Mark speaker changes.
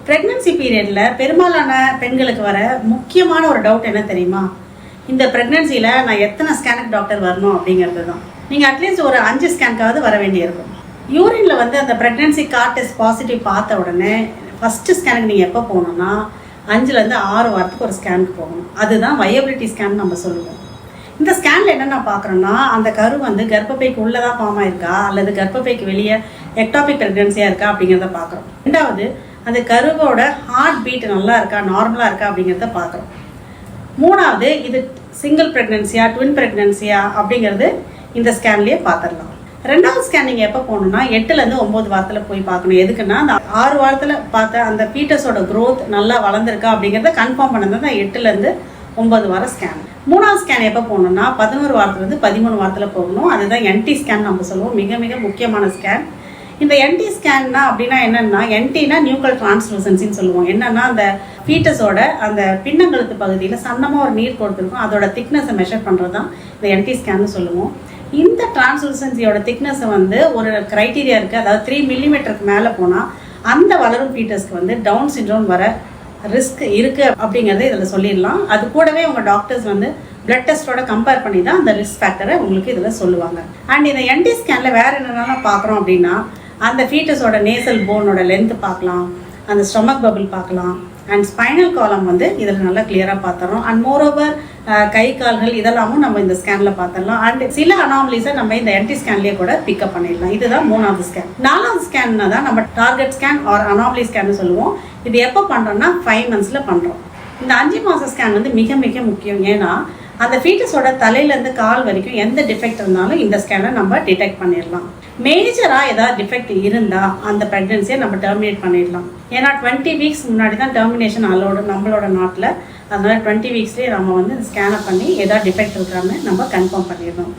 Speaker 1: Pregnancy பீரியடில் பெரும்பாலான பெண்களுக்கு வர முக்கியமான ஒரு டவுட் என்ன தெரியுமா? இந்த ப்ரெக்னன்சியில் நான் எத்தனை ஸ்கேனுக்கு டாக்டர் வரணும் அப்படிங்கிறது தான். நீங்கள் அட்லீஸ்ட் ஒரு 5 ஸ்கேனுக்காவது வர வேண்டியிருக்கும். யூரினில் வந்து அந்த ப்ரெக்னன்சி கார்ட் டெஸ்ட் பாசிட்டிவ் பார்த்த உடனே ஃபஸ்ட்டு ஸ்கேனுக்கு நீங்கள் எப்போ போகணுன்னா 5லேருந்து 6 வாரத்துக்கு ஒரு ஸ்கேனுக்கு போகணும். அதுதான் வயபிலிட்டி ஸ்கேன் நம்ம சொல்லுவோம். இந்த ஸ்கேனில் என்னென்ன பார்க்குறோன்னா, அந்த கரு வந்து கர்ப்பப்பைக்கு உள்ளே தான் ஃபார்ம் ஆயிருக்கா அல்லது கர்ப்பப்பைக்கு வெளியே எக்டாபிக் ப்ரெக்னன்சியாக இருக்கா அப்படிங்கிறத பார்க்குறோம். ரெண்டாவது, அந்த கருவோட ஹார்ட் பீட் நல்லா இருக்கா, நார்மலாக இருக்கா அப்படிங்கிறத பார்க்குறோம். மூணாவது, இது சிங்கிள் ப்ரெக்னன்சியா ட்வின் ப்ரெக்னன்சியா அப்படிங்கிறது இந்த ஸ்கேன்லேயே பார்த்துடலாம். ரெண்டாவது ஸ்கேன் நீங்கள் எப்போ போகணுன்னா 8லேருந்து 9 வாரத்தில் போய் பார்க்கணும். எதுக்குன்னா அந்த 6 வாரத்தில் பார்த்த அந்த பீட்டஸோட க்ரோத் நல்லா வளர்ந்துருக்கா அப்படிங்கிறத கன்ஃபார்ம் பண்ணது தான் 8லேருந்து 9 வார ஸ்கேன். மூணாவது ஸ்கேன் எப்போ போகணுன்னா 11 வாரத்துலேருந்து 13 வாரத்தில் போகணும். அதுதான் என்டி ஸ்கேன் நம்ம சொல்லுவோம். மிக மிக முக்கியமான ஸ்கேன். இந்த என்டி ஸ்கேன்னா அப்படின்னா என்னென்னா, என்டினா நியூக்ளியர் டிரான்ஸ்லூசன்சின்னு சொல்லுவோம். என்னென்னா அந்த ஃபீட்டஸோட அந்த பின்னங்கழுத்து பகுதியில் சன்னமாக ஒரு நீர் கொடுத்துருக்கோம். அதோட திக்னஸை மெஷர் பண்ணுறது தான் இந்த என்டி ஸ்கேன்னு சொல்லுவோம். இந்த டிரான்ஸ்லூசன்சியோட திக்னஸை வந்து ஒரு க்ரைட்டீரியா இருக்குது. அதாவது 3 மில்லிமீட்டருக்கு மேலே போனால் அந்த வளரும் ஃபீட்டஸ்க்கு வந்து டவுன் சிண்ட்ரோம் வர ரிஸ்க் இருக்குது அப்படிங்கிறத இதில் சொல்லிடலாம். அது கூடவே உங்கள் டாக்டர்ஸ் வந்து பிளட் டெஸ்ட்டோட கம்பேர் பண்ணி தான் அந்த ரிஸ்க் ஃபேக்டரை உங்களுக்கு இதில் சொல்லுவாங்க. அண்ட் இந்த என்டி ஸ்கேனில் வேறு என்னென்னலாம் பார்க்குறோம் அப்படின்னா, அந்த ஃபீட்டஸோட நேசல் போனோட லென்த் பார்க்கலாம், அந்த ஸ்டொமக் பபிள் பார்க்கலாம், அண்ட் ஸ்பைனல் காலம் வந்து இதில் நல்லா கிளியராக பார்த்துறோம். அண்ட் மோரோவர் கை கால்கள் இதெல்லாமும் நம்ம இந்த ஸ்கேனில் பார்த்துடலாம். அண்ட் சில அனாமலிஸை நம்ம இந்த என்டி ஸ்கேன்லேயே கூட பிக்கப் பண்ணிடலாம். இதுதான் 3வது ஸ்கேன். 4வது ஸ்கேன்னா தான் நம்ம டார்கெட் ஸ்கேன் ஆர் அனாமலி ஸ்கேன்னு சொல்லுவோம். இது எப்போ பண்ணுறோம்னா 5 மந்த்ஸில் பண்ணுறோம். இந்த 5 மாத ஸ்கேன் வந்து மிக மிக முக்கியம். ஏன்னா அந்த ஃபீட்டஸோட தலையிலேருந்து கால் வரைக்கும் எந்த டிஃபெக்ட் இருந்தாலும் இந்த ஸ்கேனை நம்ம டிடெக்ட் பண்ணிடலாம். மேஜராக ஏதாவது டிஃபெக்ட் இருந்தால் அந்த ப்ரெக்னன்சியை நம்ம டெர்மினேட் பண்ணிடலாம். ஏன்னா 20 வீக்ஸ் முன்னாடி தான் டெர்மினேஷன் அலோடு நம்மளோட நாட்டில். அதனால் 20 வீக்ஸ்லேயே நம்ம வந்து ஸ்கேனை பண்ணி ஏதாவது டிஃபெக்ட் இருக்கிறான்னு நம்ம கன்ஃபார்ம் பண்ணிடணும்.